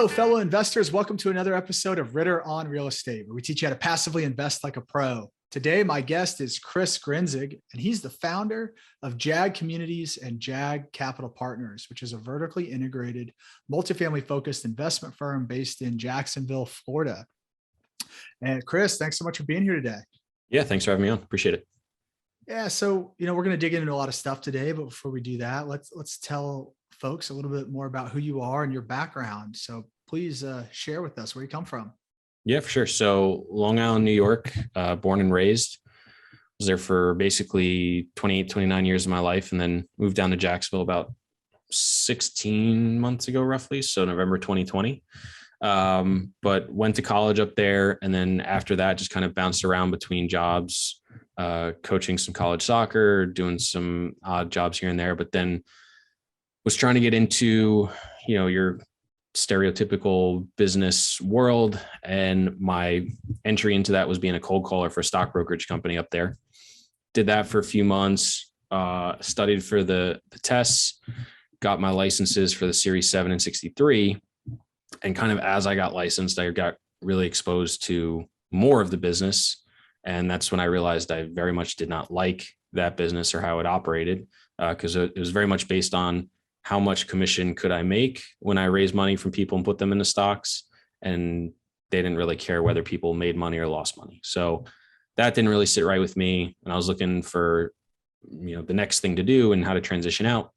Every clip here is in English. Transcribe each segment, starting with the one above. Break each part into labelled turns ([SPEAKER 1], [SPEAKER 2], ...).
[SPEAKER 1] Hello, fellow investors. Welcome to another episode of Ritter on Real Estate, where we teach you how to passively invest like a pro. Today, my guest is Chris Grenzig, and he's the founder of JAG Communities and JAG Capital Partners, which is a vertically integrated, multifamily-focused investment firm based in Jacksonville, Florida. And Chris, thanks so much for being here today.
[SPEAKER 2] Yeah, thanks for having me on. Appreciate it.
[SPEAKER 1] Yeah, so we're going to dig into a lot of stuff today, but before we do that, let's tell folks a little bit more about who you are and your background. So please share with us where you come from.
[SPEAKER 2] Yeah, for sure. So Long Island, New York, born and raised. Was there for basically 28, 29 years of my life, and then moved down to Jacksonville about 16 months ago, roughly. So November 2020. But went to college up there. And then after that, just kind of bounced around between jobs, coaching some college soccer, doing some odd jobs here and there, but then was trying to get into, your stereotypical business world. And my entry into that was being a cold caller for a stock brokerage company up there. Did that for a few months, studied for the tests, got my licenses for the Series 7 and 63. And kind of as I got licensed, I got really exposed to more of the business. And that's when I realized I very much did not like that business or how it operated, because it was very much based on how much commission could I make when I raised money from people and put them into stocks. And they didn't really care whether people made money or lost money. So that didn't really sit right with me. And I was looking for, the next thing to do and how to transition out.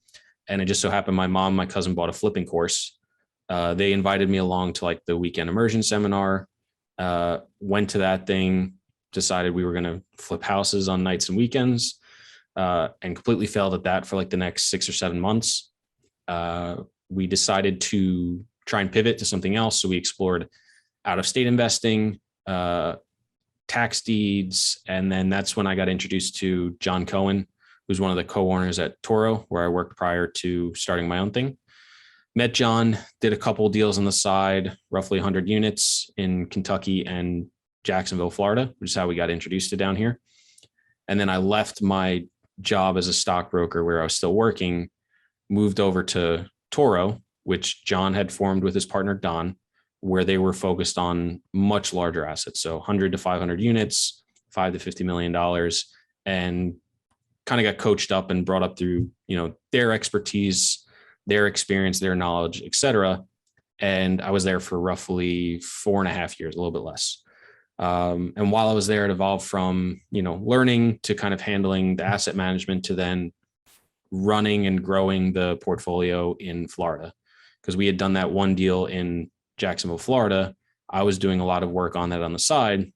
[SPEAKER 2] And it just so happened my mom, my cousin bought a flipping course. They invited me along to like the weekend immersion seminar, went to that thing, decided we were going to flip houses on nights and weekends, and completely failed at that for like the next 6 or 7 months. We decided to try and pivot to something else. So we explored out of state investing, tax deeds. And then that's when I got introduced to John Cohen, who's one of the co-owners at Toro, where I worked prior to starting my own thing. Met John, did a couple of deals on the side, roughly 100 units in Kentucky and Jacksonville, Florida, which is how we got introduced to down here. And then I left my job as a stockbroker where I was still working, moved over to Toro, which John had formed with his partner, Don, where they were focused on much larger assets. So 100 to 500 units, $5 to $50 million, and kind of got coached up and brought up through, their expertise, their experience, their knowledge, et cetera. And I was there for roughly 4.5 years, a little bit less. And while I was there, it evolved from, learning to kind of handling the asset management to then running and growing the portfolio in Florida. Because we had done that one deal in Jacksonville, Florida. I was doing a lot of work on that on the side.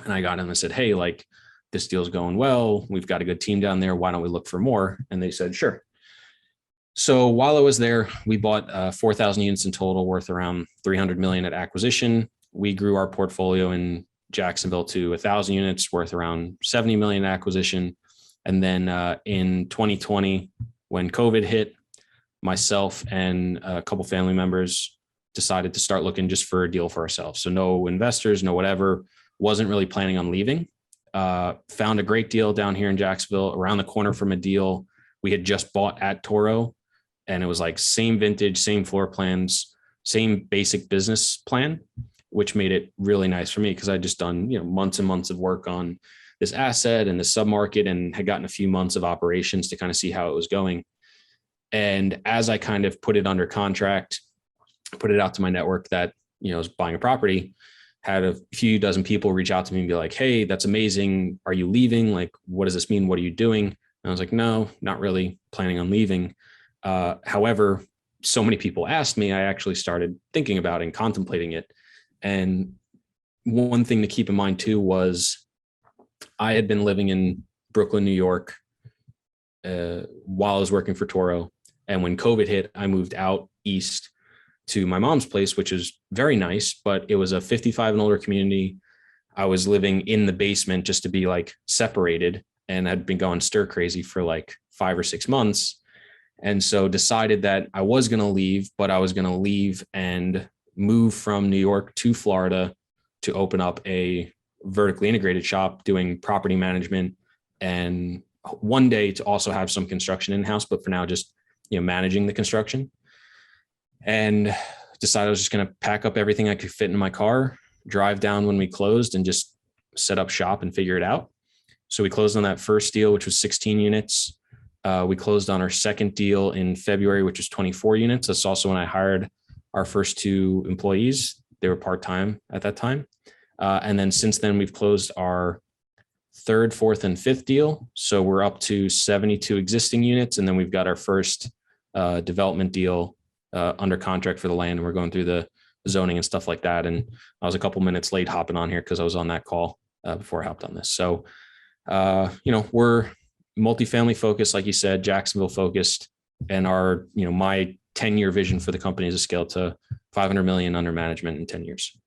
[SPEAKER 2] And I got in and said, hey, like this deal's going well. We've got a good team down there. Why don't we look for more? And they said, sure. So while I was there, we bought 4,000 units in total, worth around $300 million at acquisition. We grew our portfolio in Jacksonville to 1,000 units, worth around $70 million acquisition. And then in 2020, when COVID hit, myself and a couple family members decided to start looking just for a deal for ourselves. So no investors, no whatever, wasn't really planning on leaving. Found a great deal down here in Jacksonville, around the corner from a deal we had just bought at Toro. And it was like same vintage, same floor plans, same basic business plan, which made it really nice for me because I'd just done, months and months of work on this asset and the submarket and had gotten a few months of operations to kind of see how it was going. And as I kind of put it under contract, put it out to my network that, was buying a property, had a few dozen people reach out to me and be like, hey, that's amazing. Are you leaving? Like, what does this mean? What are you doing? And I was like, no, not really planning on leaving. However, so many people asked me, I actually started thinking about and contemplating it. And one thing to keep in mind too was I had been living in Brooklyn, New York, while I was working for Toro. And when COVID hit, I moved out east to my mom's place, which is very nice, but it was a 55 and older community. I was living in the basement just to be like separated, and had been going stir crazy for like 5 or 6 months. And so decided that I was going to leave, but I was going to leave and move from New York to Florida to open up a vertically integrated shop doing property management, and one day to also have some construction in-house, but for now, just, managing the construction. And decided I was just going to pack up everything I could fit in my car, drive down when we closed, and just set up shop and figure it out. So we closed on that first deal, which was 16 units. We closed on our second deal in February, which was 24 units. That's also when I hired our first 2 employees. They were part-time at that time. And then since then, we've closed our third, fourth, and fifth deal. So we're up to 72 existing units. And then we've got our first development deal under contract for the land. And we're going through the zoning and stuff like that. And I was a couple minutes late hopping on here because I was on that call before I hopped on this. So, we're multifamily focused, like you said, Jacksonville focused, and our, my 10-year vision for the company is to scale to 500 million under management in 10 years.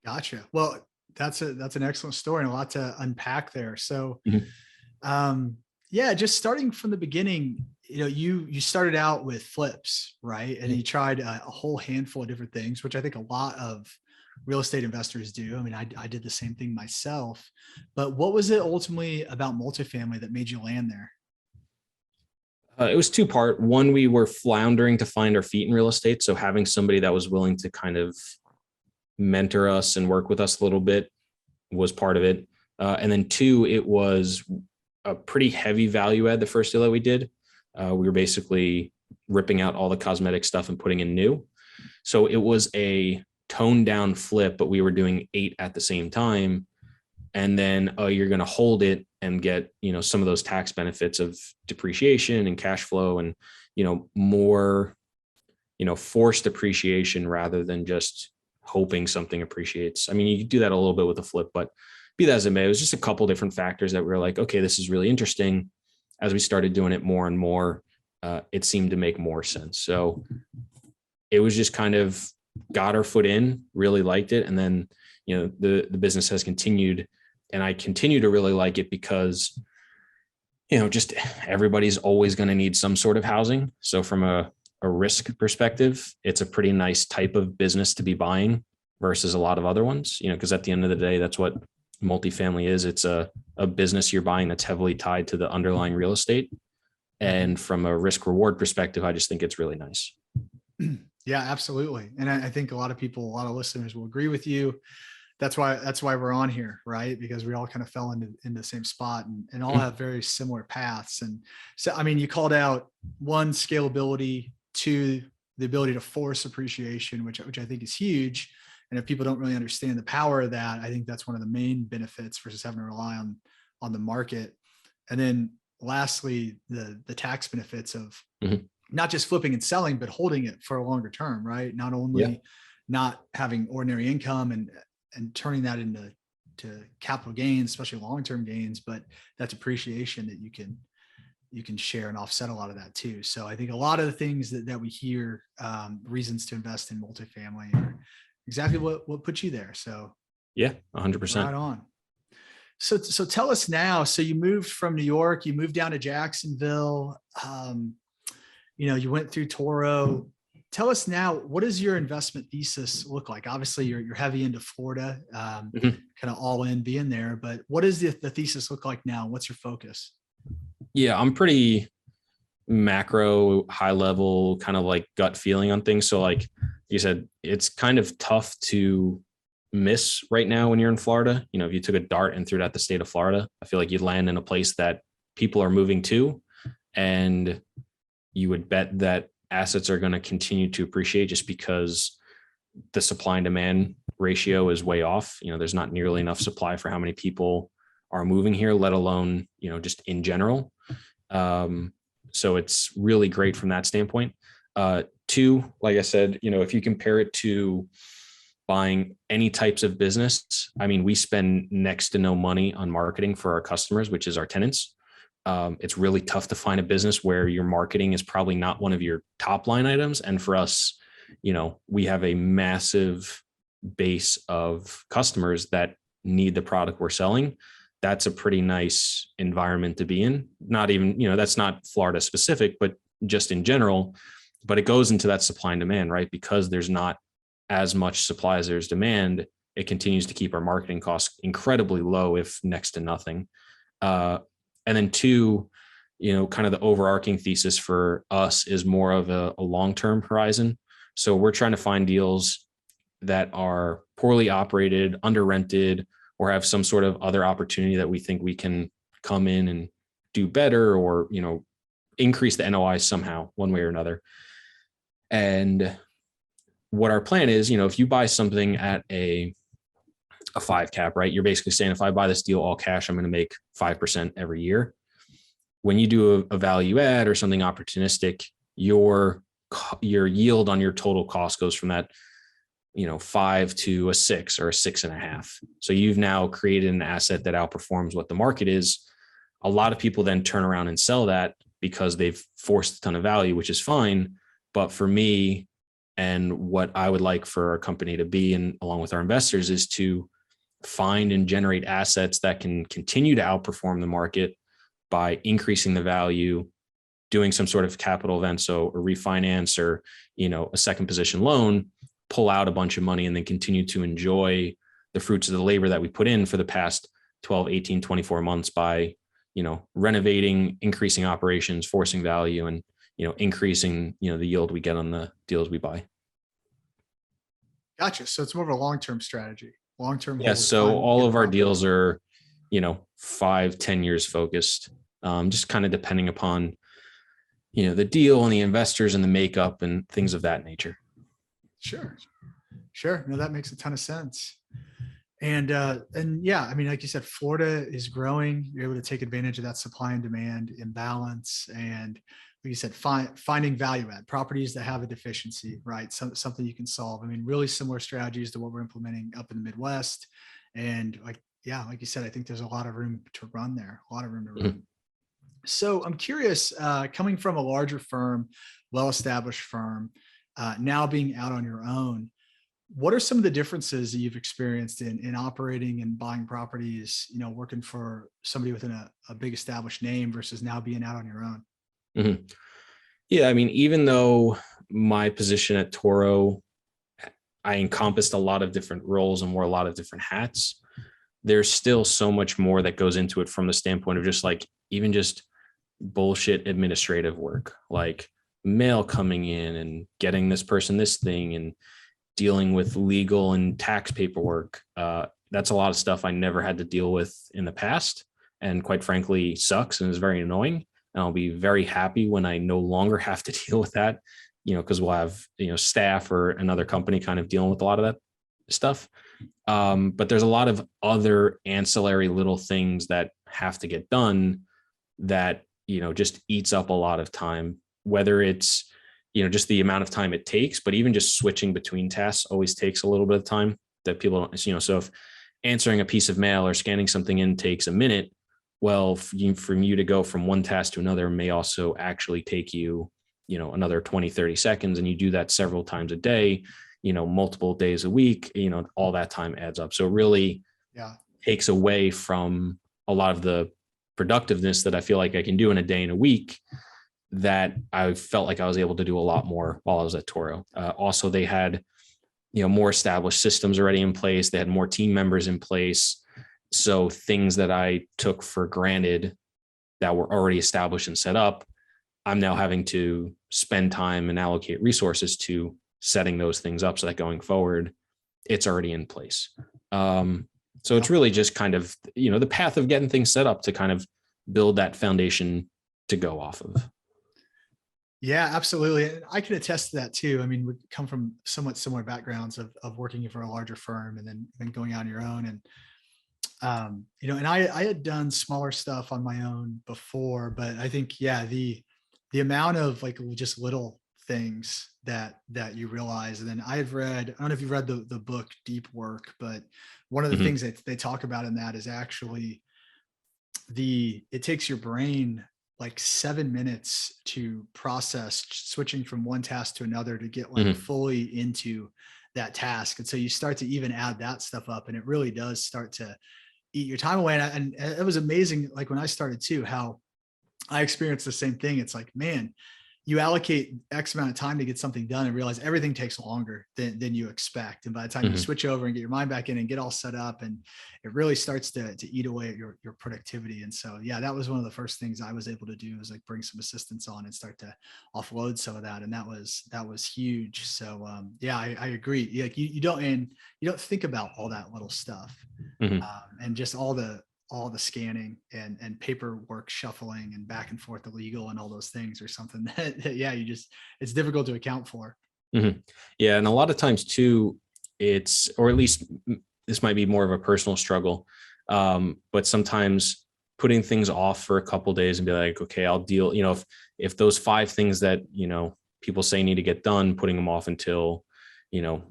[SPEAKER 1] Gotcha. Well, that's an excellent story and a lot to unpack there. So, just starting from the beginning, you started out with flips, right? And you tried a whole handful of different things, which I think a lot of real estate investors do. I mean, I did the same thing myself, but what was it ultimately about multifamily that made you land there?
[SPEAKER 2] It was 2-part. One, we were floundering to find our feet in real estate. So having somebody that was willing to kind of mentor us and work with us a little bit was part of it. And then 2, it was a pretty heavy value add. The first deal that we did, we were basically ripping out all the cosmetic stuff and putting in new. So it was a toned down flip, but we were doing 8 at the same time. And then you're going to hold it and get, some of those tax benefits of depreciation and cash flow and, more, forced appreciation rather than just hoping something appreciates. I mean, you could do that a little bit with a flip, but be that as it may, it was just a couple different factors that we were like, okay, this is really interesting. As we started doing it more and more, it seemed to make more sense. So it was just kind of got our foot in, really liked it. And then, the business has continued, and I continue to really like it because, just everybody's always going to need some sort of housing. So from a risk perspective, it's a pretty nice type of business to be buying versus a lot of other ones, because at the end of the day, that's what multifamily is. It's a business you're buying that's heavily tied to the underlying real estate. And from a risk reward perspective, I just think it's really nice.
[SPEAKER 1] Yeah, absolutely. And I think a lot of people, a lot of listeners will agree with you. That's why we're on here, right? Because we all kind of fell into the same spot and all have very similar paths. And so, I mean, you called out 1, scalability, 2, the ability to force appreciation, which I think is huge. And if people don't really understand the power of that, I think that's one of the main benefits versus having to rely on the market. And then lastly, the tax benefits of not just flipping and selling, but holding it for a longer term, right? Not only not having ordinary income and turning that into capital gains, especially long-term gains, but that's appreciation that you can share and offset a lot of that too. So I think a lot of the things that we hear, reasons to invest in multifamily are exactly what put you there. So
[SPEAKER 2] yeah, 100%.
[SPEAKER 1] Right on. So tell us now, so you moved from New York, you moved down to Jacksonville, you went through Toro. Tell us now, what does your investment thesis look like? Obviously you're heavy into Florida, kind of all in being there, but what does the thesis look like now? What's your focus?
[SPEAKER 2] Yeah, I'm pretty macro, high level, kind of like gut feeling on things. So like you said, it's kind of tough to miss right now when you're in Florida. If you took a dart and threw it at the state of Florida, I feel like you'd land in a place that people are moving to, and you would bet that assets are going to continue to appreciate just because the supply and demand ratio is way off. There's not nearly enough supply for how many people are moving here, let alone, just in general. So it's really great from that standpoint. 2, like I said, if you compare it to buying any types of business, I mean, we spend next to no money on marketing for our customers, which is our tenants. It's really tough to find a business where your marketing is probably not one of your top line items. And for us, we have a massive base of customers that need the product we're selling. That's a pretty nice environment to be in. Not even, that's not Florida specific, but just in general, but it goes into that supply and demand, right? Because there's not as much supply as there's demand, it continues to keep our marketing costs incredibly low, if next to nothing. And then 2, kind of the overarching thesis for us is more of a long-term horizon. So we're trying to find deals that are poorly operated, under rented, or have some sort of other opportunity that we think we can come in and do better, or, increase the NOI somehow, one way or another. And what our plan is, if you buy something at a 5 cap, right? You're basically saying, if I buy this deal all cash, I'm going to make 5% every year. When you do a value add or something opportunistic, your yield on your total cost goes from that 5 to a 6 or a 6.5. So you've now created an asset that outperforms what the market is. A lot of people then turn around and sell that because they've forced a ton of value, which is fine. But for me, and what I would like for our company to be, and along with our investors, is to find and generate assets that can continue to outperform the market by increasing the value, doing some sort of capital event, so a refinance or, a second position loan, pull out a bunch of money, and then continue to enjoy the fruits of the labor that we put in for the past 12, 18, 24 months by, renovating, increasing operations, forcing value, and, increasing, the yield we get on the deals we buy.
[SPEAKER 1] Gotcha. So it's more of a long-term strategy, long-term.
[SPEAKER 2] Yeah. So all of our deals are, 5-10 years focused, just kind of depending upon, the deal and the investors and the makeup and things of that nature.
[SPEAKER 1] Sure. No, that makes a ton of sense. And yeah, I mean, like you said, Florida is growing. You're able to take advantage of that supply and demand imbalance. And like you said, finding value add properties that have a deficiency, right? Something you can solve. I mean, really similar strategies to what we're implementing up in the Midwest. And like you said, I think there's a lot of room to run there, a lot of room to run. Mm-hmm. So I'm curious, coming from a larger firm, well-established firm, now being out on your own, what are some of the differences that you've experienced in operating and buying properties, working for somebody within a big established name versus now being out on your own?
[SPEAKER 2] Mm-hmm. Yeah. I mean, even though my position at Toro, I encompassed a lot of different roles and wore a lot of different hats, there's still so much more that goes into it from the standpoint of just even just bullshit administrative work, like mail coming in and getting this person this thing and dealing with legal and tax paperwork. That's a lot of stuff I never had to deal with in the past, and quite frankly sucks and is very annoying. And I'll be very happy when I no longer have to deal with that, because we'll have, staff or another company kind of dealing with a lot of that stuff. But there's a lot of other ancillary little things that have to get done that, just eats up a lot of time, whether it's, just the amount of time it takes, but even just switching between tasks always takes a little bit of time that people don't, so if answering a piece of mail or scanning something in takes a minute, well, from you to go from one task to another may also actually take you, another 20, 30 seconds. And you do that several times a day, multiple days a week, all that time adds up. So it really takes away from a lot of the productiveness that I feel like I can do in a day and a week, that I felt like I was able to do a lot more while I was at Toro. Also, they had, more established systems already in place. They had more team members in place. So things that I took for granted that were already established and set up, I'm now having to spend time and allocate resources to setting those things up so that going forward, it's already in place. So it's really just kind of, the path of getting things set up to kind of build that foundation to go off of.
[SPEAKER 1] Yeah, absolutely. I can attest to that too. I mean, we come from somewhat similar backgrounds of working for a larger firm and then going on your own. And, and I had done smaller stuff on my own before, but I think, the amount of just little things that you realize. And then I don't know if you've read the book Deep Work, but one of the things that they talk about in that is actually it takes your brain like 7 minutes to process switching from one task to another to get fully into that task. And so you start to even add that stuff up, and it really does start to eat your time away. And it was amazing. Like when I started too, how I experienced the same thing. It's like, man, you allocate X amount of time to get something done and realize everything takes longer than you expect. And by the time you switch over and get your mind back in and get all set up, and it really starts to eat away at your productivity. And so, yeah, that was one of the first things I was able to do, was like bring some assistants on and start to offload some of that. And that was huge. So yeah, I agree. Like you don't think about all that little stuff, and just all the scanning and paperwork shuffling and back and forth illegal and all those things are something that yeah, it's difficult to account for.
[SPEAKER 2] Yeah. And a lot of times too, or at least this might be more of a personal struggle. But sometimes putting things off for a couple of days and be like, okay, I'll deal, if those 5 things that, people say need to get done, putting them off until,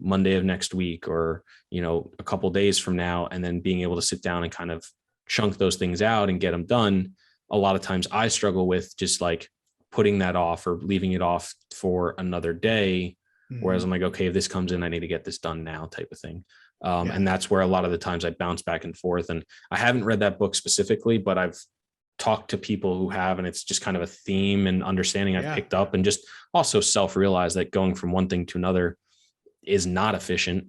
[SPEAKER 2] Monday of next week, or, a couple of days from now, and then being able to sit down and kind of chunk those things out and get them done. A lot of times I struggle with just like putting that off or leaving it off for another day. Whereas I'm like, okay, if this comes in, I need to get this done now, type of thing. And that's where a lot of the times I bounce back and forth. And I haven't read that book specifically, but I've talked to people who have, and it's just kind of a theme and understanding I've picked up, and just also self-realize that going from one thing to another is not efficient.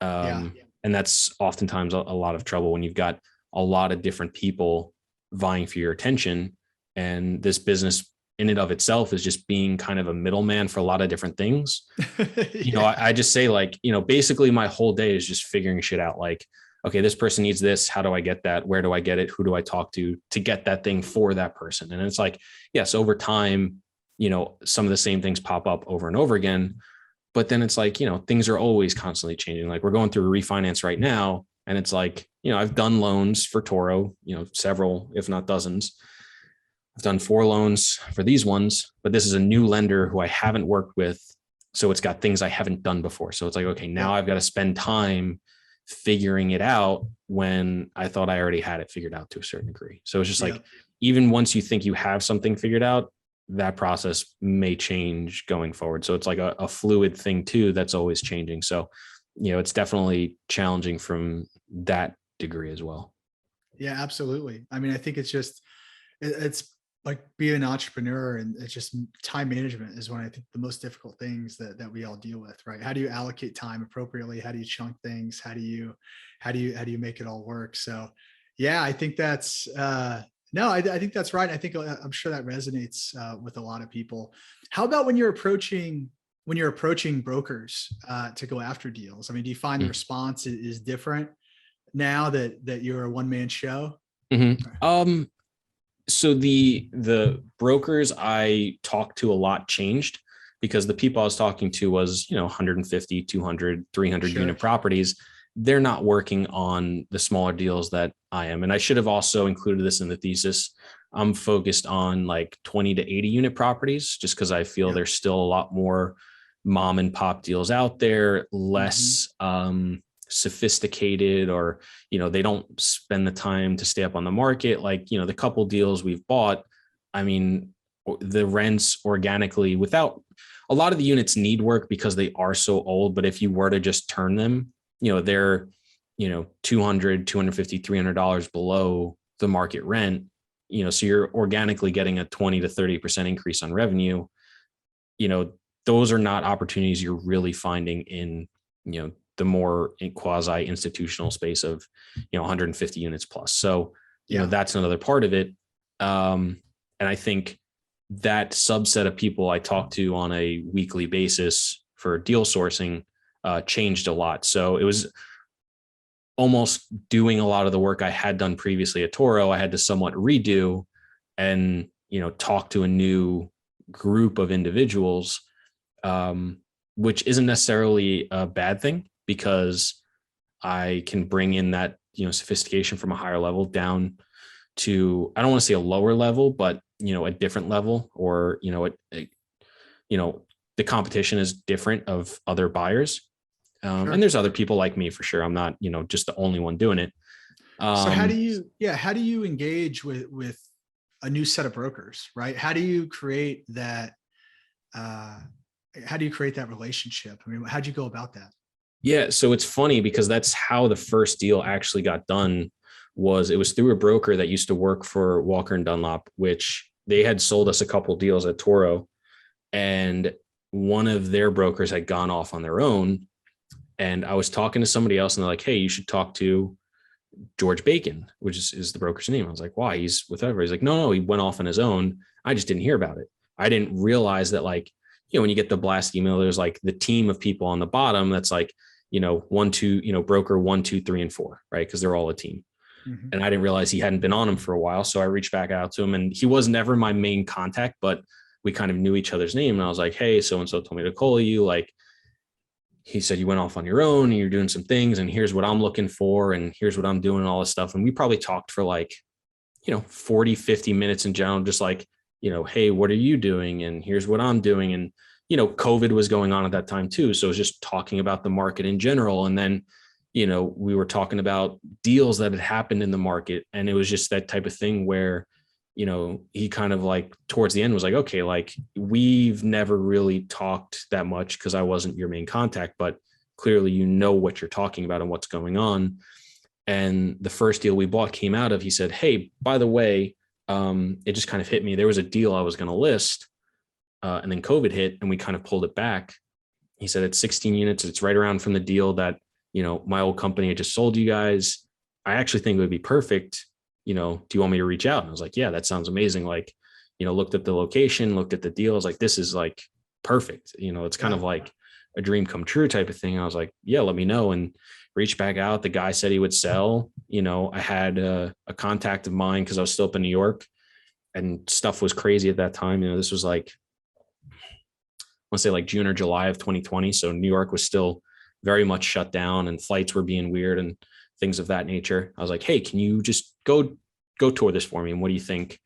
[SPEAKER 2] And that's oftentimes a lot of trouble when you've got a lot of different people vying for your attention. And this business in and of itself is just being kind of a middleman for a lot of different things. I just say, like, basically my whole day is just figuring shit out. Like, okay, this person needs this. How do I get that? Where do I get it? Who do I talk to get that thing for that person? And it's like, yes, over time, some of the same things pop up over and over again, but then it's like, things are always constantly changing. Like, we're going through a refinance right now. And it's like, I've done loans for Toro, several, if not dozens. I've done 4 loans for these ones, but this is a new lender who I haven't worked with. So it's got things I haven't done before. So it's like, okay, now I've got to spend time figuring it out when I thought I already had it figured out to a certain degree. So it's just like, even once you think you have something figured out, that process may change going forward. So it's like a fluid thing too, that's always changing. So, it's definitely challenging from that degree as well.
[SPEAKER 1] Yeah, absolutely. I mean, I think it's like being an entrepreneur, and it's just time management is one of, I think, the most difficult things that we all deal with, right? How do you allocate time appropriately? How do you chunk things? How do you make it all work? So yeah, I think that's no, I think that's right. I think I'm sure that resonates with a lot of people. How about when you're approaching brokers to go after deals? I mean, do you find the response is different now that you're a one-man show?
[SPEAKER 2] So the brokers I talked to a lot changed, because the people I was talking to was, 150, 200, 300 unit properties. They're not working on the smaller deals that I am. And I should have also included this in the thesis. I'm focused on like 20 to 80 unit properties, just because I feel there's still a lot more mom and pop deals out there, less sophisticated, or, they don't spend the time to stay up on the market. Like, the couple deals we've bought, I mean, the rents organically, without a lot of the units need work because they are so old. But if you were to just turn them, they're, $200, $250, $300 below the market rent, so you're organically getting a 20 to 30% increase on revenue. Those are not opportunities you're really finding in, the more quasi institutional space of, 150 units plus. So, that's another part of it. And I think that subset of people I talk to on a weekly basis for deal sourcing changed a lot. So it was almost doing a lot of the work I had done previously at Toro. I had to somewhat redo and, talk to a new group of individuals, which isn't necessarily a bad thing, because I can bring in that, sophistication from a higher level down to, I don't want to say a lower level, but, a different level, or, the competition is different of other buyers. And there's other people like me for sure. I'm not, just the only one doing it.
[SPEAKER 1] So how do you engage with a new set of brokers, right? How do you create that relationship? I mean, how'd you go about that?
[SPEAKER 2] Yeah. So it's funny, because that's how the first deal actually got done. It was through a broker that used to work for Walker and Dunlop, which they had sold us a couple deals at Toro. and one of their brokers had gone off on their own. And I was talking to somebody else, and they're like, hey, you should talk to George Bacon, which is the broker's name. I was like, why? He's with everybody. He's like, no, he went off on his own. I just didn't hear about it. I didn't realize that, like, when you get the blast email, there's like the team of people on the bottom that's like, 1, 2, broker 1, 2, 3, and 4, right? Because they're all a team. Mm-hmm. And I didn't realize he hadn't been on him for a while. So I reached back out to him, and he was never my main contact, but we kind of knew each other's name. And I was like, hey, so-and-so told me to call you. Like, he said, you went off on your own and you're doing some things, and here's what I'm looking for, and here's what I'm doing, and all this stuff. And we probably talked for like, 40, 50 minutes in general, just like, hey, what are you doing? And here's what I'm doing. And, COVID was going on at that time too. So it was just talking about the market in general. And then, we were talking about deals that had happened in the market. And it was just that type of thing where, he kind of like towards the end was like, okay, like we've never really talked that much because I wasn't your main contact, but clearly what you're talking about and what's going on. And the first deal we bought came out of, he said, hey, by the way, it just kind of hit me. There was a deal I was going to list, and then COVID hit and we kind of pulled it back. He said, it's 16 units. It's right around from the deal that, my old company had just sold you guys. I actually think it would be perfect. Do you want me to reach out? And I was like, yeah, that sounds amazing. Like, looked at the location, looked at the deal. I was like, this is like perfect. It's kind of like a dream come true type of thing. I was like, yeah, let me know. And reached back out. The guy said he would sell. I had a contact of mine because I was still up in New York, and stuff was crazy at that time. This was like, I want to say like June or July of 2020. So New York was still very much shut down, and flights were being weird and things of that nature. I was like, hey, can you just go tour this for me? And what do you think?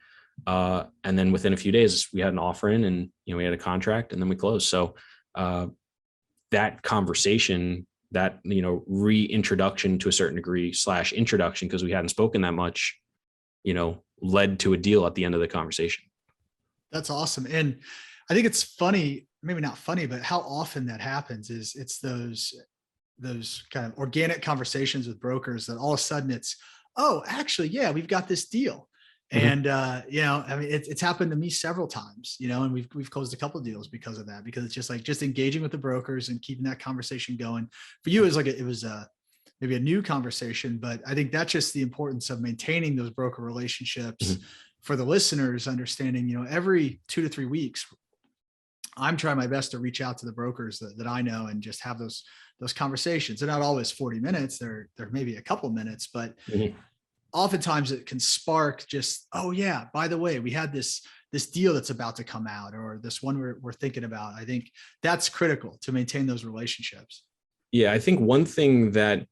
[SPEAKER 2] And then within a few days we had an offer in, and, we had a contract, and then we closed. So that conversation, that, reintroduction to a certain degree / introduction, because we hadn't spoken that much, led to a deal at the end of the conversation.
[SPEAKER 1] That's awesome. And I think it's funny, maybe not funny, but how often that happens is it's those kind of organic conversations with brokers that all of a sudden it's, oh, actually, yeah, we've got this deal. Mm-hmm. And, I mean, it's happened to me several times, and we've closed a couple of deals because of that, because it's just engaging with the brokers and keeping that conversation going. For you, it was maybe a new conversation, but I think that's just the importance of maintaining those broker relationships. Mm-hmm. For the listeners, understanding, every 2 to 3 weeks, I'm trying my best to reach out to the brokers that I know and just have those conversations. They're not always 40 minutes. They're maybe a couple minutes, but mm-hmm. Oftentimes it can spark just, oh yeah, by the way, we had this deal that's about to come out, or this one we're thinking about. I think that's critical to maintain those relationships.
[SPEAKER 2] Yeah. I think one thing that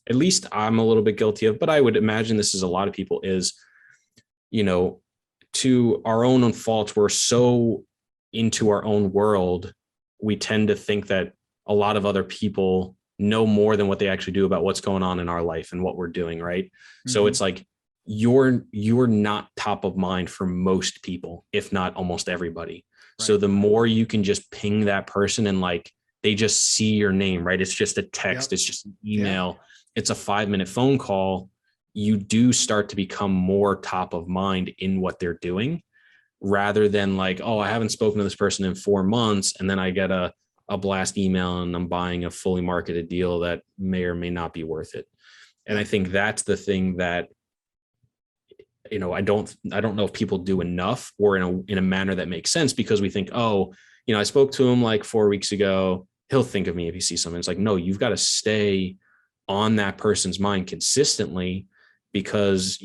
[SPEAKER 2] at least I'm a little bit guilty of, but I would imagine this is a lot of people, is, to our own faults, we're so into our own world, we tend to think that a lot of other people know more than what they actually do about what's going on in our life and what we're doing. Right. Mm-hmm. So it's like, you're not top of mind for most people, if not almost everybody. Right. So the more you can just ping that person, and like, they just see your name, right? It's just a text. Yep. It's just an email. Yeah. It's a 5-minute phone call. You do start to become more top of mind in what they're doing, rather than like, oh, I haven't spoken to this person in 4 months, and then I get a blast email and I'm buying a fully marketed deal that may or may not be worth it. And I think that's the thing that, I don't know if people do enough, or in a manner that makes sense, because we think, oh, I spoke to him like 4 weeks ago, he'll think of me if he sees something. It's like, no, you've got to stay on that person's mind consistently, because,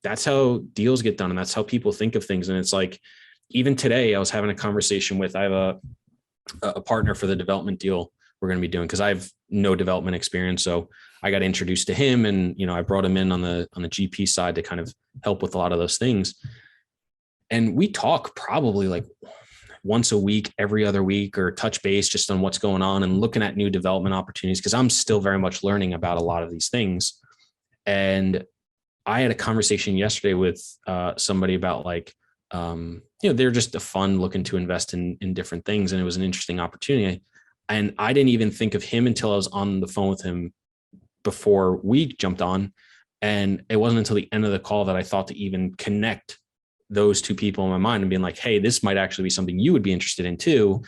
[SPEAKER 2] that's how deals get done, and that's how people think of things. And it's like, even today I was having a conversation with, I have a partner for the development deal we're going to be doing, because I have no development experience. So I got introduced to him, and, I brought him in on the GP side to kind of help with a lot of those things. And we talk probably like once a week, every other week, or touch base just on what's going on and looking at new development opportunities, because I'm still very much learning about a lot of these things. And I had a conversation yesterday with somebody about like, they're just a fund looking to invest in different things. And it was an interesting opportunity. And I didn't even think of him until I was on the phone with him before we jumped on. And it wasn't until the end of the call that I thought to even connect those two people in my mind and being like, hey, this might actually be something you would be interested in too,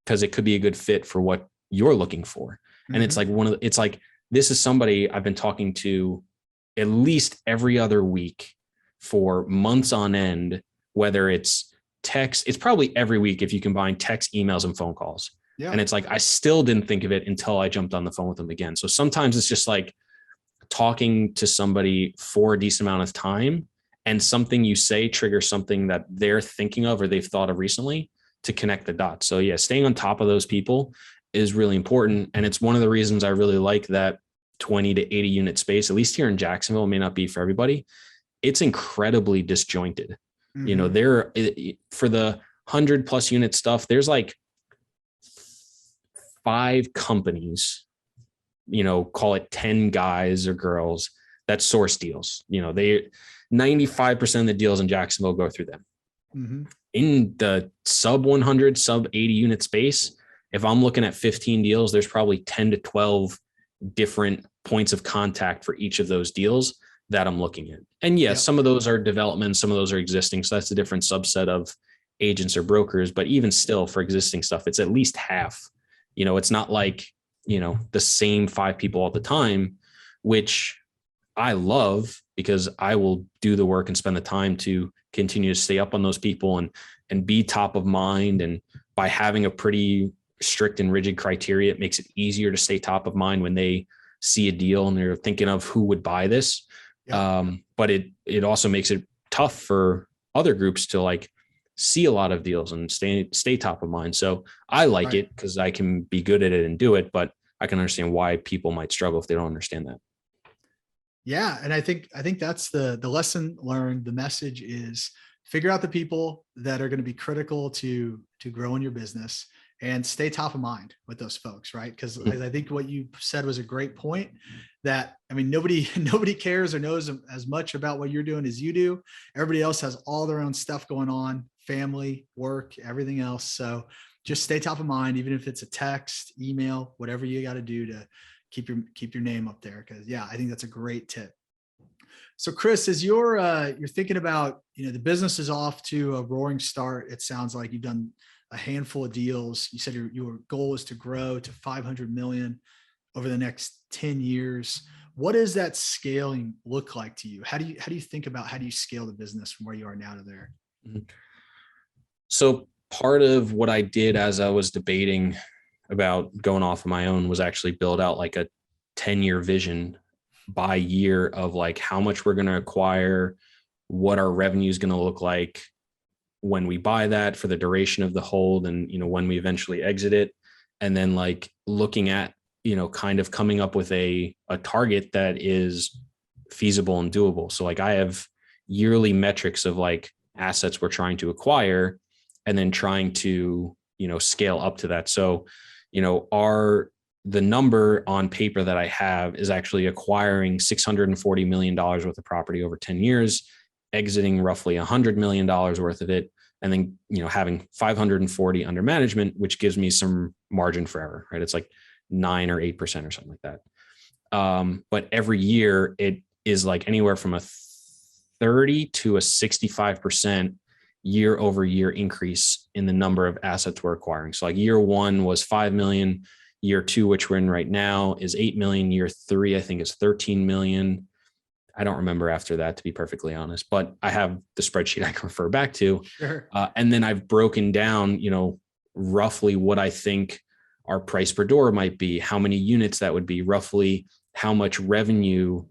[SPEAKER 2] because it could be a good fit for what you're looking for. And it's like this is somebody I've been talking to at least every other week for months on end, whether it's text, it's probably every week if you combine text, emails, and phone calls. Yeah. And it's like, I still didn't think of it until I jumped on the phone with them again. So sometimes it's just like talking to somebody for a decent amount of time, and something you say triggers something that they're thinking of or they've thought of recently to connect the dots. So yeah, staying on top of those people is really important. And it's one of the reasons I really like that 20 to 80 unit space, at least here in Jacksonville. It may not be for everybody. It's incredibly disjointed. Mm-hmm. You know, there for the 100+ unit stuff, there's like 5 companies, you know, call it 10 guys or girls that source deals. You know, 95% of the deals in Jacksonville go through them. Mm-hmm. In the sub 100, sub 80 unit space, if I'm looking at 15 deals, there's probably 10 to 12 different points of contact for each of those deals that I'm looking at. And yes, some of those are development, some of those are existing. So that's a different subset of agents or brokers. But even still, for existing stuff, it's at least half. You know, it's not like, you know, the same 5 people all the time, which I love, because I will do the work and spend the time to continue to stay up on those people and be top of mind. And by having a pretty strict and rigid criteria, it makes it easier to stay top of mind when they see a deal and they're thinking of who would buy this. But it also makes it tough for other groups to like see a lot of deals and stay top of mind. So I like it because I can be good at it and do it, but I can understand why people might struggle if they don't understand that.
[SPEAKER 1] Yeah. And I think that's the lesson learned. The message is figure out the people that are going to be critical to growing your business and stay top of mind with those folks. Right. Because I think what you said was a great point, that, I mean, nobody cares or knows as much about what you're doing as you do. Everybody else has all their own stuff going on, family, work, everything else. So just stay top of mind, even if it's a text, email, whatever you got to do to keep your name up there. Cause yeah, I think that's a great tip. So Chris, as you're thinking about, you know, the business is off to a roaring start. It sounds like you've done a handful of deals. You said your goal is to grow to 500 million over the next 10 years. What does that scaling look like to you? How do you think about, how do you scale the business from where you are now to there?
[SPEAKER 2] So part of what I did as I was debating about going off on my own was actually build out like a 10-year vision by year of like how much we're going to acquire, what our revenue is going to look like when we buy that for the duration of the hold, and, you know, when we eventually exit it. And then like looking at, you know, kind of coming up with a target that is feasible and doable. So like I have yearly metrics of like assets we're trying to acquire and then trying to, you know, scale up to that. So, you know, the number on paper that I have is actually acquiring $640 million worth of property over 10 years, exiting roughly $100 million worth of it, and then, you know, having 540 under management, which gives me some margin for error, right? It's like 9 or 8% or something like that. But every year it is like anywhere from a 30 to a 65% year over year increase in the number of assets we're acquiring. So like year 1 was 5 million. Year 2, which we're in right now, is 8 million. Year 3, I think, is 13 million. I don't remember after that, to be perfectly honest, but I have the spreadsheet I can refer back to. Sure. And then I've broken down, you know, roughly what I think our price per door might be, how many units that would be, roughly how much revenue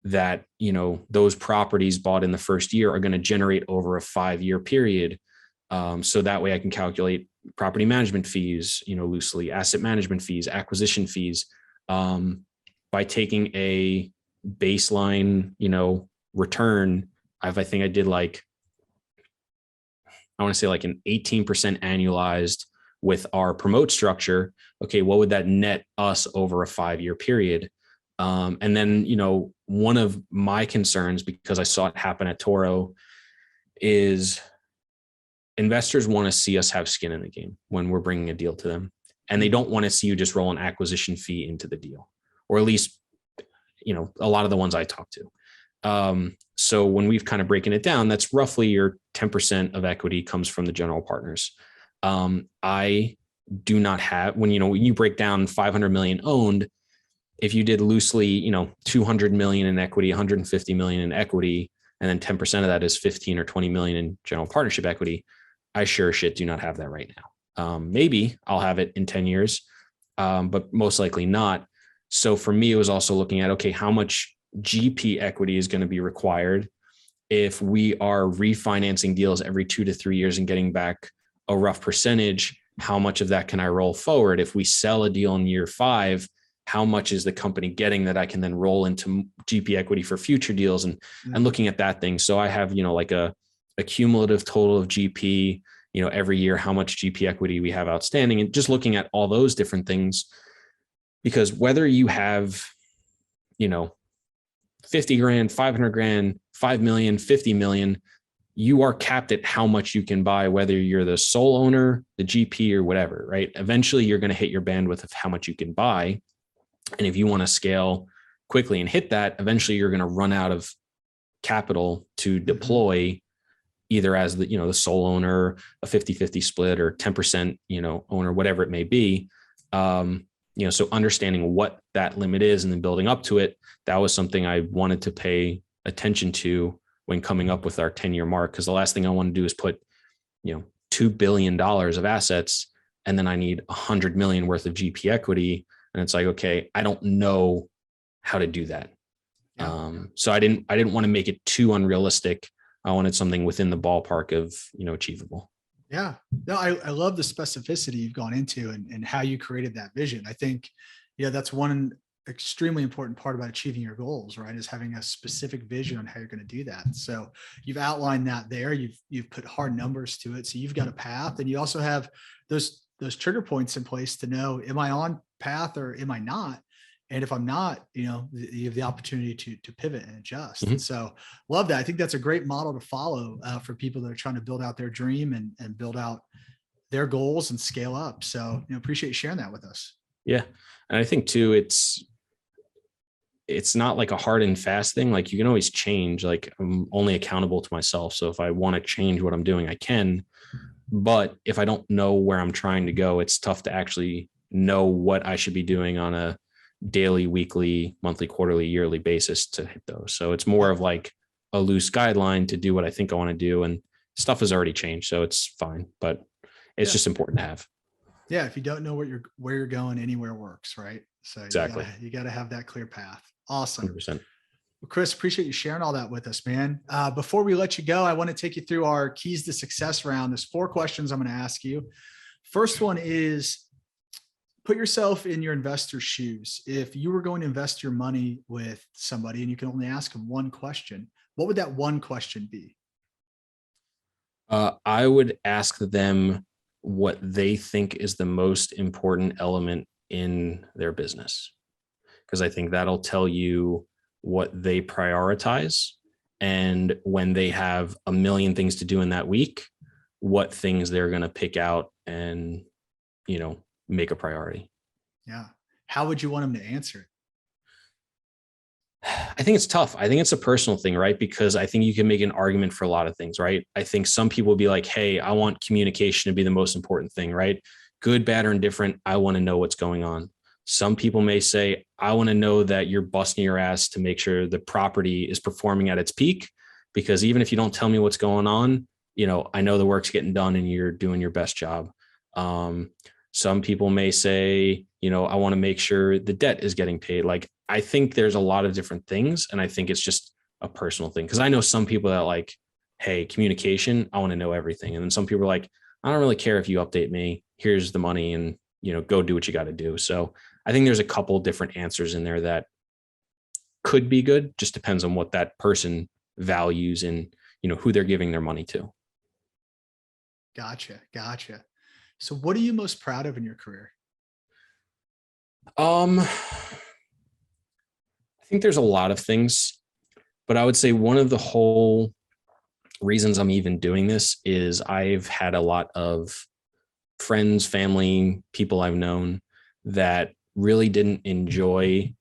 [SPEAKER 2] that, you know, those properties bought in the first year are going to generate over a 5-year period. So that way I can calculate property management fees, you know, loosely, asset management fees, acquisition fees, by taking a baseline, you know, return. I think I did like, I want to say like an 18% annualized with our promote structure. Okay, what would that net us over a 5-year period? And then, you know, one of my concerns, because I saw it happen at Toro, is investors want to see us have skin in the game when we're bringing a deal to them. And they don't want to see you just roll an acquisition fee into the deal, or at least, you know, a lot of the ones I talk to. So when we've kind of breaking it down, that's roughly your 10% of equity comes from the general partners. I do not have, when you break down 500 million owned, if you did loosely, 200 million in equity, 150 million in equity, and then 10% of that is 15 or 20 million in general partnership equity, I sure shit do not have that right now. Maybe I'll have it in 10 years, but most likely not. So for me, it was also looking at, okay, how much GP equity is going to be required if we are refinancing deals every 2 to 3 years and getting back a rough percentage. How much of that can I roll forward? If we sell a deal in year 5, how much is the company getting that I can then roll into GP equity for future deals, and looking at that thing. So I have, like a cumulative total of GP, every year, how much GP equity we have outstanding, and just looking at all those different things, because whether you have, 50 grand, 500 grand, 5 million, 50 million, you are capped at how much you can buy, whether you're the sole owner, the GP, or whatever, right? Eventually you're going to hit your bandwidth of how much you can buy. And if you want to scale quickly and hit that, eventually you're going to run out of capital to deploy, either as the sole owner, a 50-50 split, or 10%, owner, whatever it may be. So understanding what that limit is and then building up to it, that was something I wanted to pay attention to when coming up with our 10-year mark. Because the last thing I want to do is put, $2 billion of assets, and then I need 100 million worth of GP equity. And it's like, okay, I don't know how to do that. Yeah. So I didn't want to make it too unrealistic. I wanted something within the ballpark of, achievable.
[SPEAKER 1] Yeah, no, I love the specificity you've gone into and how you created that vision. I think, that's one extremely important part about achieving your goals, right? Is having a specific vision on how you're going to do that. So you've outlined that there. You've put hard numbers to it. So you've got a path, and you also have those trigger points in place to know, am I on path or am I not? And if I'm not, you have the opportunity to pivot and adjust. And so love that. I think that's a great model to follow for people that are trying to build out their dream and build out their goals and scale up. So, appreciate you sharing that with us.
[SPEAKER 2] Yeah. And I think too, it's not like a hard and fast thing. Like, you can always change. Like, I'm only accountable to myself. So if I want to change what I'm doing, I can. But if I don't know where I'm trying to go, it's tough to actually know what I should be doing on a daily, weekly, monthly, quarterly, yearly basis to hit those. So it's more of like a loose guideline to do what I think I want to do. And stuff has already changed, so it's fine, but it's just important to have.
[SPEAKER 1] Yeah. If you don't know where you're going, anywhere works, right? So
[SPEAKER 2] exactly.
[SPEAKER 1] You got to have that clear path. Awesome.
[SPEAKER 2] 100%.
[SPEAKER 1] Well, Chris, appreciate you sharing all that with us, man. Before we let you go, I want to take you through our keys to success round. There's 4 questions I'm going to ask you. First one is, put yourself in your investor's shoes. If you were going to invest your money with somebody and you can only ask them one question, what would that one question be?
[SPEAKER 2] I would ask them what they think is the most important element in their business, because I think that'll tell you what they prioritize. And when they have a million things to do in that week, what things they're going to pick out and, make a priority.
[SPEAKER 1] Yeah. How would you want them to answer it?
[SPEAKER 2] I think it's tough. I think it's a personal thing, right? Because I think you can make an argument for a lot of things, right? I think some people will be like, hey, I want communication to be the most important thing, right? Good, bad, or indifferent. I want to know what's going on. Some people may say, I want to know that you're busting your ass to make sure the property is performing at its peak, because even if you don't tell me what's going on, I know the work's getting done and you're doing your best job. Some people may say, I want to make sure the debt is getting paid. Like, I think there's a lot of different things. And I think it's just a personal thing. Cause I know some people that like, hey, communication, I want to know everything. And then some people are like, I don't really care if you update me, here's the money and, go do what you got to do. So I think there's a couple different answers in there that could be good. Just depends on what that person values and, who they're giving their money to.
[SPEAKER 1] Gotcha. So what are you most proud of in your career?
[SPEAKER 2] I think there's a lot of things, but I would say one of the whole reasons I'm even doing this is I've had a lot of friends, family, people I've known that really didn't enjoy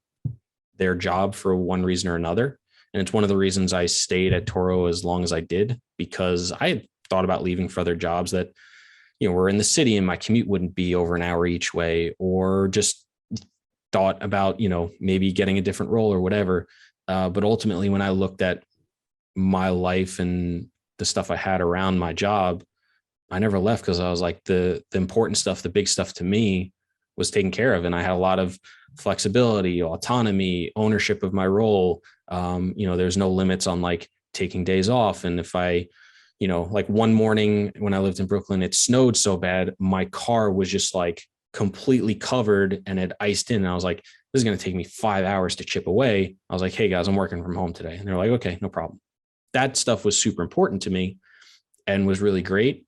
[SPEAKER 2] their job for one reason or another. And it's one of the reasons I stayed at Toro as long as I did, because I had thought about leaving for other jobs that, were in the city and my commute wouldn't be over an hour each way, or just thought about, maybe getting a different role or whatever. But ultimately, when I looked at my life and the stuff I had around my job, I never left, because I was like, the important stuff, the big stuff to me was taken care of. And I had a lot of flexibility, autonomy, ownership of my role. There's no limits on like taking days off. And if I, like one morning when I lived in Brooklyn, it snowed so bad, my car was just like completely covered and it iced in. And I was like, this is going to take me 5 hours to chip away. I was like, hey guys, I'm working from home today. And they're like, okay, no problem. That stuff was super important to me and was really great.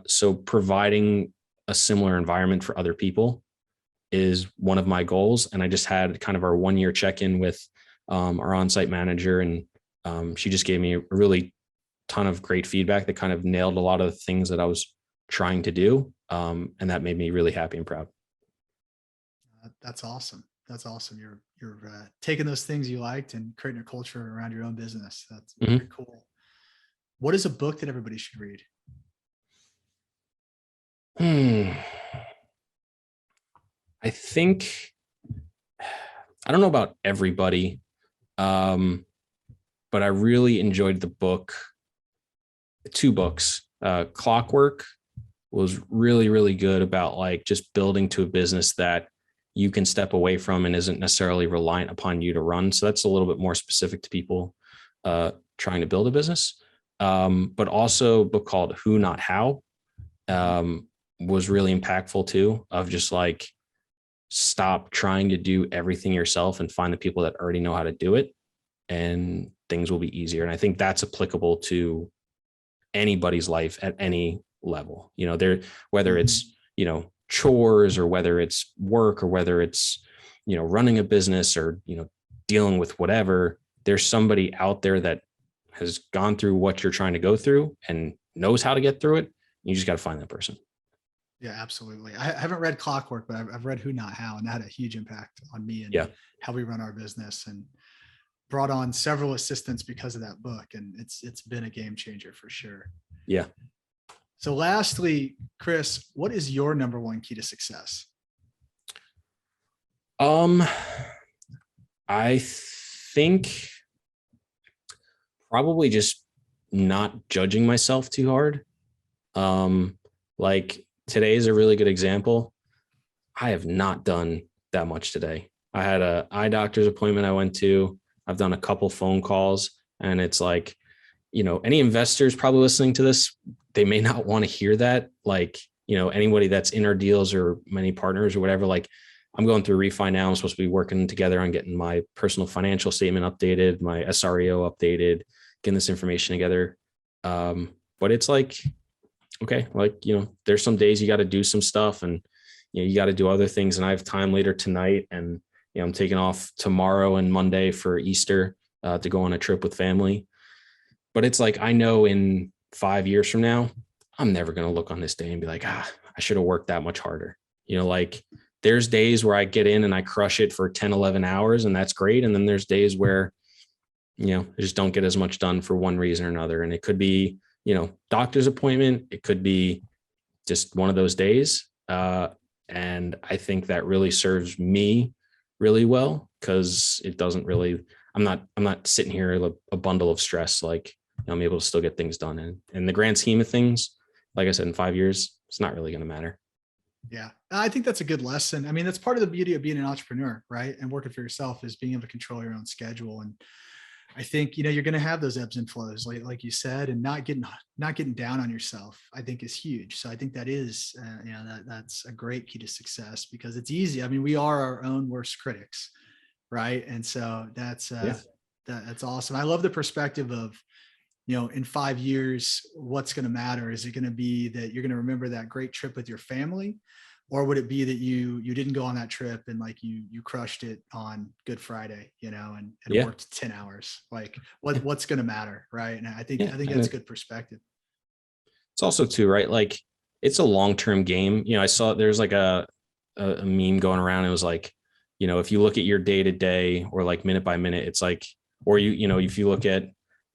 [SPEAKER 2] So providing a similar environment for other people is one of my goals. And I just had kind of our 1-year check-in with our on-site manager. And she just gave me a really ton of great feedback that kind of nailed a lot of the things that I was trying to do. And that made me really happy and proud.
[SPEAKER 1] That's awesome. That's awesome. You're taking those things you liked and creating a culture around your own business. That's very cool. What is a book that everybody should read?
[SPEAKER 2] I think, I don't know about everybody, but I really enjoyed the book. 2 books. Clockwork was really, really good about like just building to a business that you can step away from and isn't necessarily reliant upon you to run. So that's a little bit more specific to people trying to build a business. But also a book called Who Not How was really impactful too, of just like, stop trying to do everything yourself and find the people that already know how to do it, and things will be easier. And I think that's applicable to anybody's life at any level, whether it's, chores, or whether it's work, or whether it's, running a business, or, dealing with whatever. There's somebody out there that has gone through what you're trying to go through and knows how to get through it. You just got to find that person.
[SPEAKER 1] Yeah, absolutely. I haven't read Clockwork, but I've read Who Not How, and that had a huge impact on me and how we run our business, and brought on several assistants because of that book. And it's been a game changer for sure.
[SPEAKER 2] Yeah.
[SPEAKER 1] So lastly, Chris, what is your number one key to success?
[SPEAKER 2] I think probably just not judging myself too hard. Like today is a really good example. I have not done that much today. I had a eye doctor's appointment I went to. I've done a couple phone calls, and it's like, any investors probably listening to this, they may not want to hear that. Like, anybody that's in our deals or many partners or whatever, like I'm going through refi now. I'm supposed to be working together on getting my personal financial statement updated, my SREO updated, getting this information together. But it's like, okay, like, there's some days you got to do some stuff, and, you got to do other things. And I have time later tonight, and, I'm taking off tomorrow and Monday for Easter to go on a trip with family. But it's like, I know in 5 years from now, I'm never going to look on this day and be like, I should have worked that much harder. Like there's days where I get in and I crush it for 10, 11 hours, and that's great. And then there's days where, I just don't get as much done for one reason or another. And it could be, doctor's appointment. It could be just one of those days. And I think that really serves me really well, because it doesn't really, I'm not sitting here like a bundle of stress. Like I'm able to still get things done. And in the grand scheme of things, like I said, in 5 years, it's not really going to matter.
[SPEAKER 1] Yeah, I think that's a good lesson. I mean, that's part of the beauty of being an entrepreneur, right? And working for yourself is being able to control your own schedule. And I think, you're going to have those ebbs and flows, like you said, and not getting down on yourself, I think is huge. So I think that is, that's a great key to success, because it's easy. I mean, we are our own worst critics, right? And so that's awesome. I love the perspective of, in 5 years, what's going to matter? Is it going to be that you're going to remember that great trip with your family? Or would it be that you didn't go on that trip and like you crushed it on Good Friday, and worked 10 hours? Like what's going to matter, right? And I think that's good perspective.
[SPEAKER 2] It's also too, right? Like it's a long-term game. I saw there's like a meme going around. It was like, if you look at your day to day or like minute by minute, it's like Or if you look at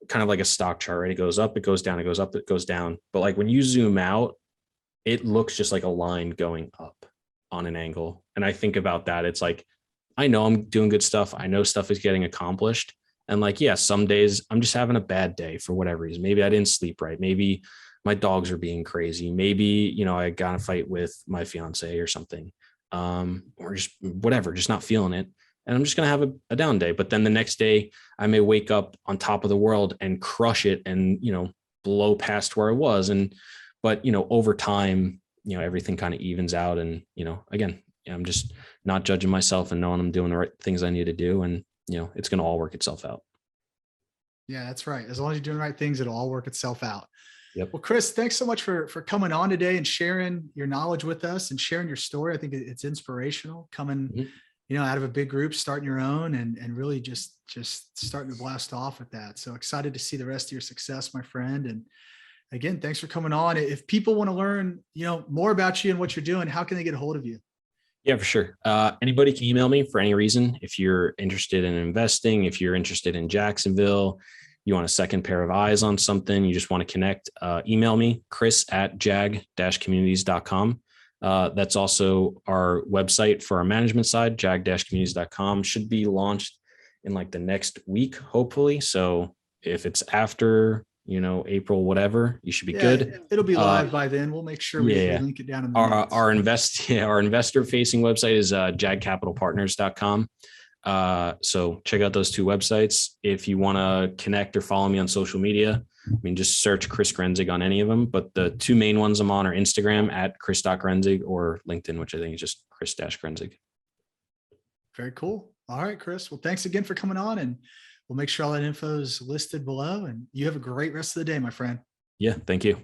[SPEAKER 2] kind of like a stock chart, right? It goes up, it goes down, it goes up, it goes down. But like when you zoom out, it looks just like a line going up on an angle. And I think about that. It's like, I know I'm doing good stuff. I know stuff is getting accomplished. And like, yeah, some days I'm just having a bad day for whatever reason. Maybe I didn't sleep right. Maybe my dogs are being crazy. Maybe, I got in a fight with my fiance or something, or just whatever, just not feeling it. And I'm just going to have a down day. But then the next day I may wake up on top of the world and crush it and, blow past where I was. But over time, everything kind of evens out. And, again, I'm just not judging myself and knowing I'm doing the right things I need to do. And, it's going to all work itself out.
[SPEAKER 1] Yeah, that's right. As long as you're doing the right things, it'll all work itself out.
[SPEAKER 2] Yep.
[SPEAKER 1] Well, Chris, thanks so much for coming on today and sharing your knowledge with us and sharing your story. I think it's inspirational coming, out of a big group, starting your own and really just starting to blast off with that. So excited to see the rest of your success, my friend. And again, thanks for coming on. If people want to learn, more about you and what you're doing, how can they get a hold of you?
[SPEAKER 2] Yeah, for sure. Anybody can email me for any reason. If you're interested in investing, if you're interested in Jacksonville, you want a second pair of eyes on something, you just want to connect, email me, chris@jag-communities.com. That's also our website for our management side, jag-communities.com. Should be launched in like the next week, hopefully. So if it's after, April, whatever, you should be good.
[SPEAKER 1] It'll be live by then. We'll make sure we link it down in the notes.
[SPEAKER 2] Our investor facing website is jagcapitalpartners.com. So check out those two websites. If you want to connect or follow me on social media, just search Chris Grenzig on any of them. But the two main ones I'm on are Instagram at Chris.Grenzig or LinkedIn, which I think is just Chris-Grenzig.
[SPEAKER 1] Very cool. All right, Chris. Well, thanks again for coming on, and we'll make sure all that info is listed below, and you have a great rest of the day, my friend.
[SPEAKER 2] Yeah, thank you.